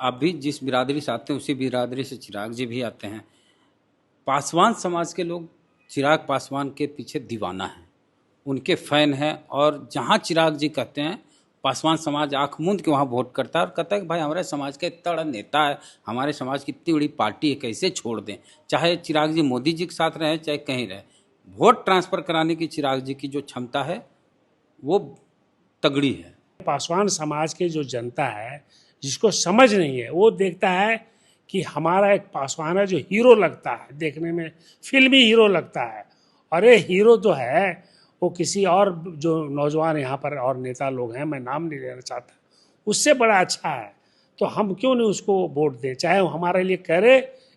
आप भी जिस बिरादरी से आते हैं उसी बिरादरी से चिराग जी भी आते हैं। पासवान समाज के लोग चिराग पासवान के पीछे दीवाना हैं, उनके फैन हैं, और जहाँ चिराग जी कहते हैं पासवान समाज आंख मूंद के वहाँ वोट करता है और कहता है कि भाई हमारे समाज का इतना बड़ा नेता है, हमारे समाज की इतनी बड़ी पार्टी है, कैसे छोड़ दें। चाहे चिराग जी मोदी जी के साथ रहें चाहे कहीं रहे, वोट ट्रांसफ़र कराने की चिराग जी की जो क्षमता है वो तगड़ी है। पासवान समाज के जो जनता है जिसको समझ नहीं है, वो देखता है कि हमारा एक पासवान है जो हीरो लगता है, देखने में फिल्मी हीरो लगता है, और ये हीरो जो है वो किसी और जो नौजवान यहाँ पर और नेता लोग हैं, मैं नाम नहीं लेना चाहता, उससे बड़ा अच्छा है। तो हम क्यों नहीं उसको वोट दें, चाहे वो हमारे लिए करे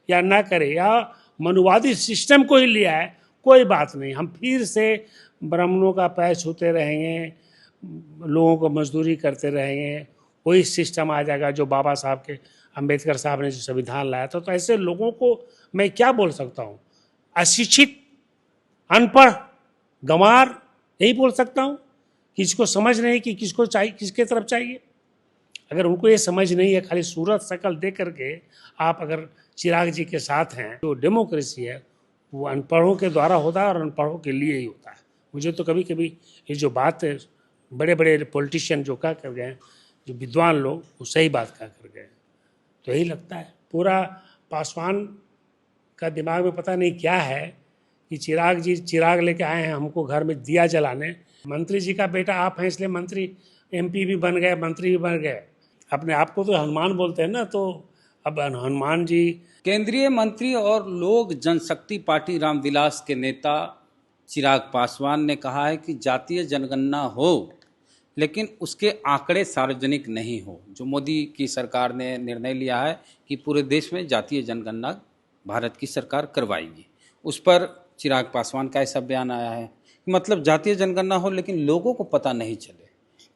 या ना करे, या मनुवादी सिस्टम को ही लिया है, कोई बात नहीं। हम फिर से ब्राह्मणों का पैर छूते रहेंगे, लोगों को मजदूरी करते रहेंगे, वही सिस्टम आ जाएगा जो बाबा साहब के अंबेडकर साहब ने जो संविधान लाया था। तो ऐसे लोगों को मैं क्या बोल सकता हूँ? अशिक्षित, अनपढ़, गंवार, यही बोल सकता हूँ। किसको समझ नहीं कि किसको चाहिए, किसके तरफ चाहिए। अगर उनको ये समझ नहीं है, खाली सूरत शक्ल देख करके आप अगर चिराग जी के साथ हैं, तो डेमोक्रेसी है वो अनपढ़ों के द्वारा होता है और अनपढ़ों के लिए ही होता है। मुझे तो कभी कभी ये जो बात है, बड़े बड़े पॉलिटिशियन जो कह कर गए, जो विद्वान लोग, वो सही बात कह कर गए, तो यही लगता है। पूरा पासवान का दिमाग में पता नहीं क्या है कि चिराग जी चिराग लेके आए हैं हमको घर में दिया जलाने। मंत्री जी का बेटा आप हैं इसलिए मंत्री, एमपी भी बन गए, मंत्री भी बन गए। अपने आप को तो हनुमान बोलते हैं ना, तो अब हनुमान जी। केंद्रीय मंत्री और लोक जनशक्ति पार्टी रामविलास के नेता चिराग पासवान ने कहा है कि जातीय जनगणना हो लेकिन उसके आंकड़े सार्वजनिक नहीं हो। जो मोदी की सरकार ने निर्णय लिया है कि पूरे देश में जातीय जनगणना भारत की सरकार करवाएगी, उस पर चिराग पासवान का ऐसा बयान आया है कि मतलब जातीय जनगणना हो लेकिन लोगों को पता नहीं चले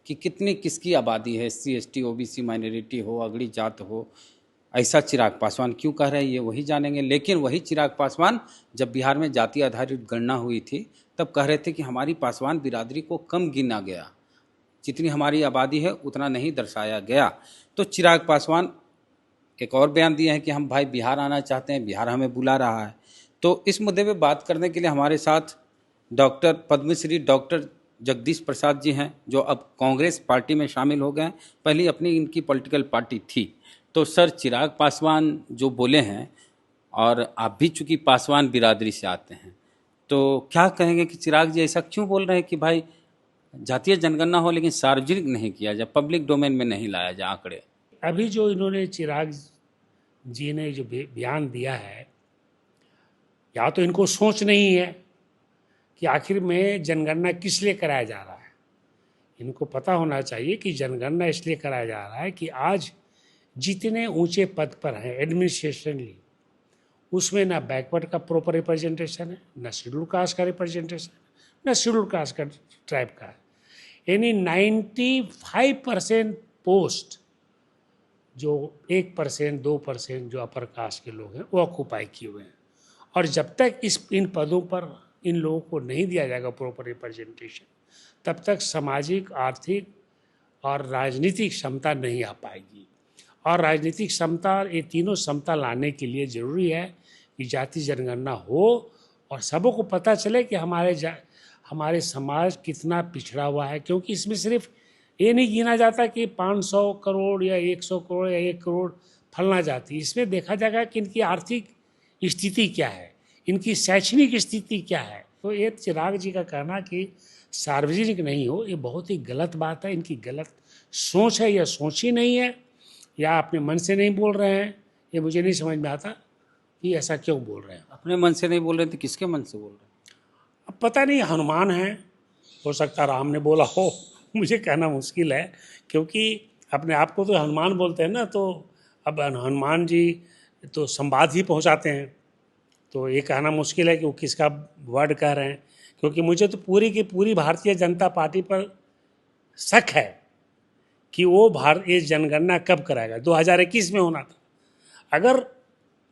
कि कितनी किसकी आबादी है, SC ST OBC माइनॉरिटी हो, अगड़ी जात हो। ऐसा चिराग पासवान क्यों कह रहे हैं ये वही जानेंगे। लेकिन वही चिराग पासवान जब बिहार में जाति आधारित गणना हुई थी तब कह रहे थे कि हमारी पासवान बिरादरी को कम गिना गया, जितनी हमारी आबादी है उतना नहीं दर्शाया गया। तो चिराग पासवान एक और बयान दिए हैं कि हम भाई बिहार आना चाहते हैं, बिहार हमें बुला रहा है। तो इस मुद्दे पे बात करने के लिए हमारे साथ डॉक्टर पद्मश्री डॉक्टर जगदीश प्रसाद जी हैं, जो अब कांग्रेस पार्टी में शामिल हो गए हैं। पहले अपनी इनकी पॉलिटिकल पार्टी थी। तो सर, चिराग पासवान जो बोले हैं, और आप भी चूंकि पासवान बिरादरी से आते हैं, तो क्या कहेंगे कि चिराग जी ऐसा क्यों बोल रहे हैं कि भाई जातीय जनगणना हो लेकिन सार्वजनिक नहीं किया जाए, पब्लिक डोमेन में नहीं लाया जाए आंकड़े। अभी जो इन्होंने चिराग जी ने जो बयान दिया है, या तो इनको सोच नहीं है कि आखिर में जनगणना किस लिए कराया जा रहा है। इनको पता होना चाहिए कि जनगणना इसलिए कराया जा रहा है कि आज जितने ऊंचे पद पर हैं एडमिनिस्ट्रेशनली, उसमें ना बैकवर्ड का प्रॉपर रिप्रेजेंटेशन है, ना शेड्यूल कास्ट का रिप्रेजेंटेशन, ना शेड्यूल कास्ट का ट्राइब का है। यानी 95% पोस्ट जो 1% 2% जो अपर कास्ट के लोग हैं वो ऑक्यूपाई किए हुए हैं। और जब तक इन पदों पर इन लोगों को नहीं दिया जाएगा प्रॉपर रिप्रेजेंटेशन, तब तक सामाजिक, आर्थिक और राजनीतिक क्षमता नहीं आ पाएगी। और राजनीतिक क्षमता, ये तीनों क्षमता लाने के लिए ज़रूरी है कि जाति जनगणना हो और सबों को पता चले कि हमारे समाज कितना पिछड़ा हुआ है। क्योंकि इसमें सिर्फ ये नहीं गिना जाता कि 500 करोड़ या 100 करोड़ या 1 करोड़ फलना जाती, इसमें देखा जाएगा कि इनकी आर्थिक स्थिति क्या है, इनकी शैक्षणिक स्थिति क्या है। तो ये चिराग जी का कहना कि सार्वजनिक नहीं हो, ये बहुत ही गलत बात है। इनकी गलत सोच है, या सोच ही नहीं है, या अपने मन से नहीं बोल रहे हैं। ये मुझे नहीं समझ में आता कि ऐसा क्यों बोल रहे हैं। अपने मन से नहीं बोल रहे थे, किसके मन से बोल रहे हैं? अब पता नहीं, हनुमान है, हो सकता राम ने बोला हो, मुझे कहना मुश्किल है। क्योंकि अपने आप को तो हनुमान बोलते हैं ना, तो अब हनुमान जी तो संवाद ही पहुंचाते हैं, तो ये कहना मुश्किल है कि वो किसका वर्ड कह रहे हैं। क्योंकि मुझे तो पूरी की पूरी भारतीय जनता पार्टी पर शक है कि वो ये जनगणना कब कराएगा। 2021 में होना था। अगर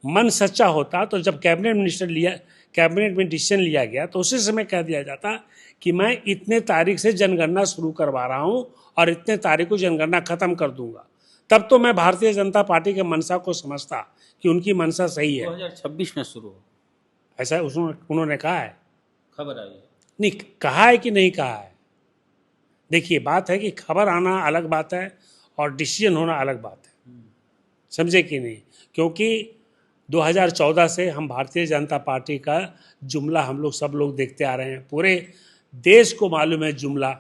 मन सच्चा होता तो जब कैबिनेट में डिसीजन लिया गया तो उसी समय कह दिया जाता कि मैं इतने तारीख से जनगणना शुरू करवा रहा हूँ और इतने तारीख को जनगणना खत्म कर दूंगा, तब तो मैं भारतीय जनता पार्टी के मंशा को समझता कि उनकी मंशा सही है। 2026 में शुरू हो, ऐसा उन्होंने कहा है? खबर आई है। नहीं, कहा है कि नहीं कहा है? देखिए, बात है कि खबर आना अलग बात है और डिसीजन होना अलग बात है, समझे कि नहीं? क्योंकि 2014 से हम भारतीय जनता पार्टी का जुमला हम लोग सब लोग देखते आ रहे हैं, पूरे देश को मालूम है जुमला,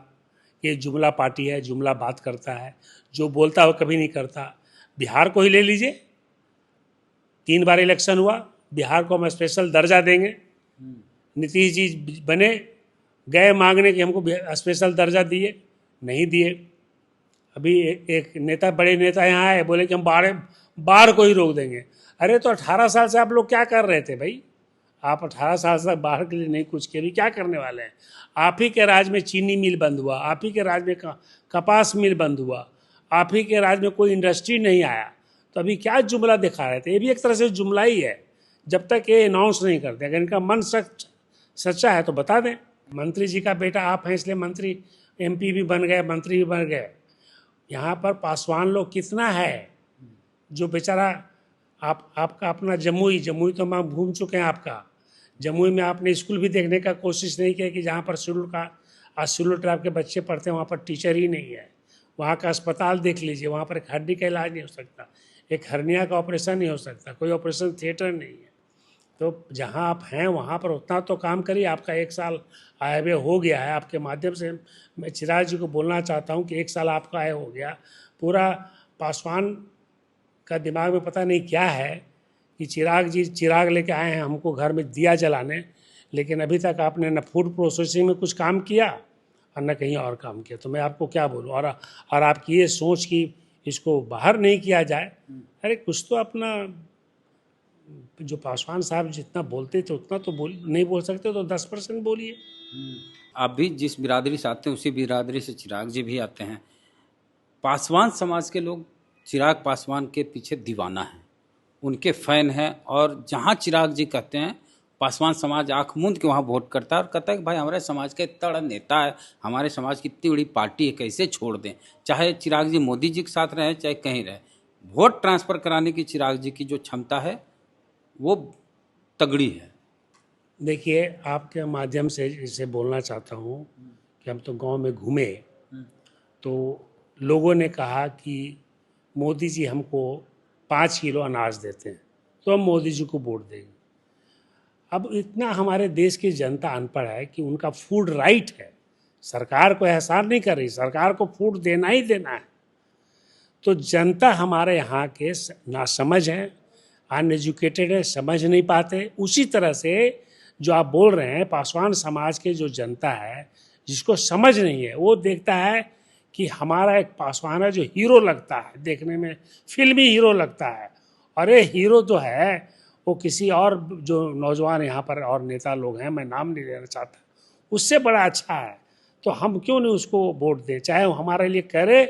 ये जुमला पार्टी है, जुमला बात करता है, जो बोलता हो कभी नहीं करता। बिहार को ही ले लीजिए, 3 बार इलेक्शन हुआ, बिहार को हम स्पेशल दर्जा देंगे, नीतीश जी बने, गए मांगने कि हमको स्पेशल दर्जा दिए, नहीं दिए। अभी एक नेता, बड़े नेता यहाँ आए, बोले कि हम बाढ़ को ही रोक देंगे। अरे तो 18 साल से आप लोग क्या कर रहे थे भाई? आप 18 साल से बाढ़ के लिए नहीं कुछ किए, अभी क्या करने वाले हैं? आप ही के राज में चीनी मिल बंद हुआ, आप ही के राज में कपास मिल बंद हुआ, आप ही के राज में कोई इंडस्ट्री नहीं आया, तो अभी क्या जुमला दिखा रहे थे? ये भी एक तरह से जुमला ही है, जब तक ये अनाउंस नहीं करते। अगर इनका मन सच्चा है तो बता दें। मंत्री जी का बेटा आप हैं, इसलिए मंत्री MP भी बन गए, मंत्री भी बन गए। यहाँ पर पासवान लोग कितना है जो बेचारा आपका अपना जमुई तो हम घूम चुके हैं। आपका जमुई में आपने स्कूल भी देखने का कोशिश नहीं किया कि जहाँ पर शेड्यूल ट्राइब के बच्चे पढ़ते हैं, वहाँ पर टीचर ही नहीं है। वहाँ का अस्पताल देख लीजिए, वहाँ पर एक हड्डी का इलाज नहीं हो सकता, एक हर्निया का ऑपरेशन नहीं हो सकता, कोई ऑपरेशन थिएटर नहीं है। तो जहाँ आप हैं वहाँ पर उतना तो काम करिए। आपका 1 साल आए हुए हो गया है, आपके माध्यम से मैं चिराग जी को बोलना चाहता हूँ कि 1 साल आपका आए हो गया। पूरा पासवान का दिमाग में पता नहीं क्या है कि चिराग जी चिराग लेके आए हैं हमको घर में दिया जलाने, लेकिन अभी तक आपने न फूड प्रोसेसिंग में कुछ काम किया और न कहीं और काम किया। तो मैं आपको क्या बोलूँ? और आपकी ये सोच कि इसको बाहर नहीं किया जाए, अरे कुछ तो अपना, जो पासवान साहब जितना बोलते थे उतना तो नहीं बोल सकते, तो 10% बोलिए। आप भी जिस बिरादरी से आते हैं उसी बिरादरी से चिराग जी भी आते हैं। पासवान समाज के लोग चिराग पासवान के पीछे दीवाना हैं, उनके फैन हैं, और जहाँ चिराग जी कहते हैं पासवान समाज आंख मूंद के वहाँ वोट करता है और कहता है कि भाई हमारे समाज का इतना बड़ा नेता है, हमारे समाज की इतनी बड़ी पार्टी है, कैसे छोड़ दें। चाहे चिराग जी मोदी जी के साथ रहें चाहे कहीं रहें, वोट ट्रांसफ़र कराने की चिराग जी की जो क्षमता है वो तगड़ी है। देखिए, आपके माध्यम से इसे बोलना चाहता हूँ कि हम तो गांव में घूमे, तो लोगों ने कहा कि मोदी जी हमको 5 किलो अनाज देते हैं तो हम मोदी जी को वोट देंगे। अब इतना हमारे देश की जनता अनपढ़ है कि उनका फूड राइट है, सरकार को एहसान नहीं कर रही, सरकार को फूड देना ही देना है। तो जनता हमारे यहाँ के नासमझ हैं, अनएजुकेटेड है, समझ नहीं पाते। उसी तरह से जो आप बोल रहे हैं, पासवान समाज के जो जनता है जिसको समझ नहीं है, वो देखता है कि हमारा एक पासवान है जो हीरो लगता है, देखने में फिल्मी हीरो लगता है, और ये हीरो जो है वो किसी और जो नौजवान यहाँ पर और नेता लोग हैं, मैं नाम नहीं लेना चाहता, उससे बड़ा अच्छा है। तो हम क्यों नहीं उसको वोट दें, चाहे वो हमारे लिए करे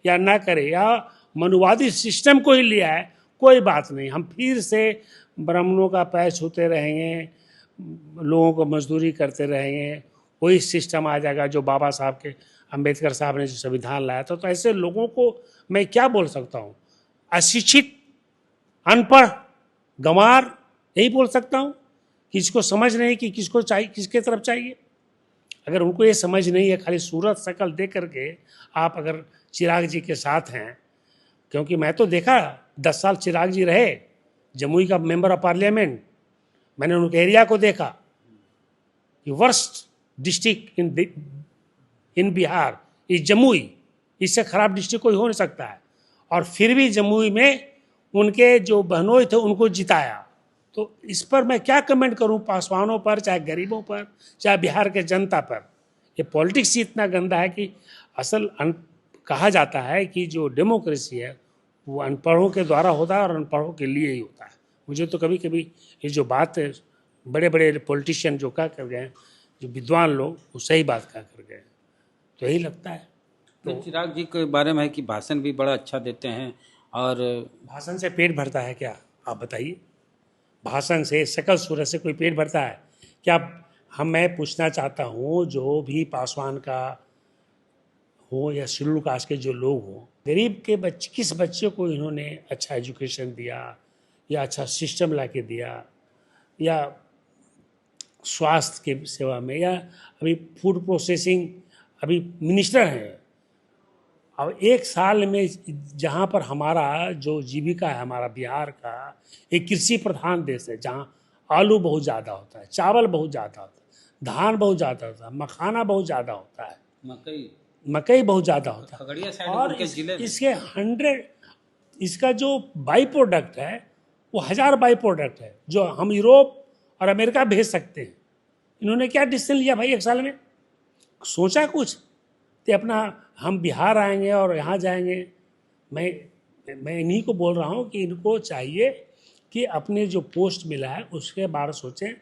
या ना करे, या मनुवादी सिस्टम को ही लिया है, कोई बात नहीं। हम फिर से ब्राह्मणों का पैर छूते रहेंगे, लोगों को मजदूरी करते रहेंगे, वही सिस्टम आ जाएगा जो बाबा साहब के अंबेडकर साहब ने जो संविधान लाया था। तो ऐसे लोगों को मैं क्या बोल सकता हूँ? अशिक्षित, अनपढ़, गंवार, यही बोल सकता हूँ। किसको समझ नहीं कि किसको चाहिए, किसके तरफ चाहिए। अगर उनको ये समझ नहीं है, खाली सूरत शक्ल देख करके आप अगर चिराग जी के साथ हैं, क्योंकि मैं तो देखा 10 साल चिराग जी रहे जमुई का मेंबर ऑफ पार्लियामेंट, मैंने उनके एरिया को देखा कि वर्स्ट डिस्ट्रिक्ट इन बिहार इस जमुई, इससे खराब डिस्ट्रिक्ट कोई हो नहीं सकता है। और फिर भी जमुई में उनके जो बहनोई थे उनको जिताया। तो इस पर मैं क्या कमेंट करूं, पासवानों पर, चाहे गरीबों पर, चाहे बिहार के जनता पर। ये पॉलिटिक्स ही इतना गंदा है कि असल कहा जाता है कि जो डेमोक्रेसी है वो अनपढ़ों के द्वारा होता है और अनपढ़ों के लिए ही होता है। मुझे तो कभी कभी ये जो बात है, बड़े बड़े पॉलिटिशियन जो क्या कर गए, जो विद्वान लोग, वो सही बात क्या कर गए, तो यही लगता है। तो चिराग जी के बारे में है कि भाषण भी बड़ा अच्छा देते हैं, और भाषण से पेट भरता है क्या? आप बताइए, भाषण से, शकल सूरत से कोई पेट भरता है क्या? मैं पूछना चाहता हूँ, जो भी पासवान का हो या शेड्यूल कास्ट के जो लोग हों, गरीब के बच्चे, किस बच्चे को इन्होंने अच्छा एजुकेशन दिया या अच्छा सिस्टम ला के दिया, या स्वास्थ्य के सेवा में, या अभी फूड प्रोसेसिंग अभी मिनिस्टर हैं। अब एक साल में जहाँ पर हमारा जो जीविका है, हमारा बिहार का एक कृषि प्रधान देश है, जहाँ आलू बहुत ज़्यादा होता है, चावल बहुत ज़्यादा होता है, धान बहुत ज़्यादा होता है, मखाना बहुत ज़्यादा होता है, मकई बहुत ज़्यादा होता है, खगड़िया साइड और उनके जिले में इसके 100, इसका जो बाई प्रोडक्ट है वो 1000 बाई प्रोडक्ट है जो हम यूरोप और अमेरिका भेज सकते हैं। इन्होंने क्या डिसीजन लिया भाई एक साल में? सोचा कुछ तो अपना हम बिहार आएंगे और यहाँ जाएंगे। मैं इन्हीं को बोल रहा हूँ कि इनको चाहिए कि अपने जो पोस्ट मिला है उसके बारे में सोचें,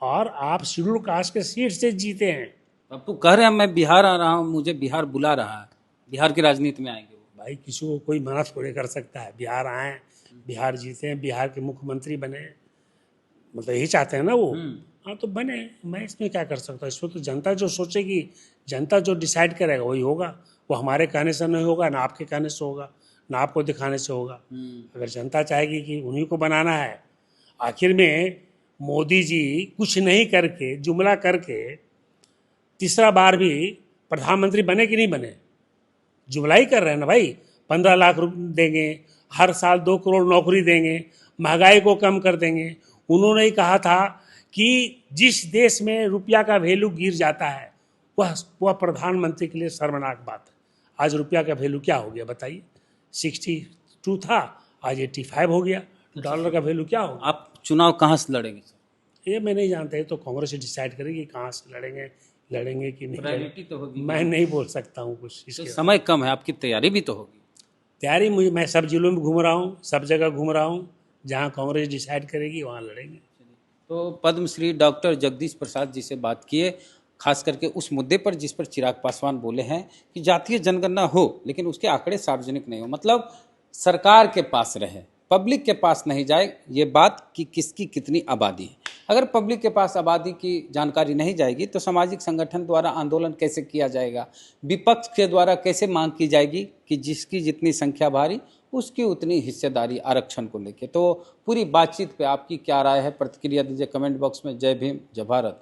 और आप शेड्यूल कास्ट के सीट से जीते हैं। पप्पू कह रहे हैं मैं बिहार आ रहा हूँ, मुझे बिहार बुला रहा है, बिहार की राजनीति में आएंगे वो। भाई किसी को कोई मना थोड़े कर सकता है, बिहार आए, बिहार जीते हैं, बिहार के मुख्यमंत्री बने, मतलब यही चाहते हैं ना वो। हाँ तो बने, मैं इसमें क्या कर सकता हूँ? इसमें तो जनता जो सोचेगी, जनता जो डिसाइड करेगा वही होगा। वो हमारे कहने से नहीं होगा, ना आपके कहने से होगा, ना आपको दिखाने से होगा। अगर जनता चाहेगी कि उन्हीं को बनाना है, आखिर में मोदी जी कुछ नहीं करके, जुमला करके तीसरा बार भी प्रधानमंत्री बने कि नहीं बने? जुमला ही कर रहे हैं ना भाई। 15 लाख देंगे, हर साल 2 करोड़ नौकरी देंगे, महंगाई को कम कर देंगे। उन्होंने ही कहा था कि जिस देश में रुपया का वैल्यू गिर जाता है वह प्रधानमंत्री के लिए शर्मनाक बात है। आज रुपया का वैल्यू क्या हो गया बताइए? 62 था, आज 85 हो गया। डॉलर का वैल्यू क्या होगा? आप चुनाव कहाँ से लड़ेंगे सर? ये मैं नहीं जानता, ये तो कांग्रेस डिसाइड करेगी कहाँ से लड़ेंगे कि नहीं प्रायोरिटी तो होगी, मैं नहीं बोल सकता हूँ कुछ तो इसके। समय कम है, आपकी तैयारी भी तो होगी। तैयारी मैं सब जिलों में घूम रहा हूँ, सब जगह घूम रहा हूँ, जहाँ कांग्रेस डिसाइड करेगी वहाँ लड़ेंगे। तो पद्मश्री डॉक्टर जगदीश प्रसाद जी से बात किए, खास करके उस मुद्दे पर जिस पर चिराग पासवान बोले हैं कि जातीय जनगणना हो लेकिन उसके आंकड़े सार्वजनिक नहीं हो, मतलब सरकार के पास रहे, पब्लिक के पास नहीं जाए। ये बात कि किसकी कितनी आबादी है, अगर पब्लिक के पास आबादी की जानकारी नहीं जाएगी तो सामाजिक संगठन द्वारा आंदोलन कैसे किया जाएगा, विपक्ष के द्वारा कैसे मांग की जाएगी कि जिसकी जितनी संख्या भारी उसकी उतनी हिस्सेदारी आरक्षण को लेके। तो पूरी बातचीत पे आपकी क्या राय है, प्रतिक्रिया दीजिए कमेंट बॉक्स में। जय भीम, जय भारत।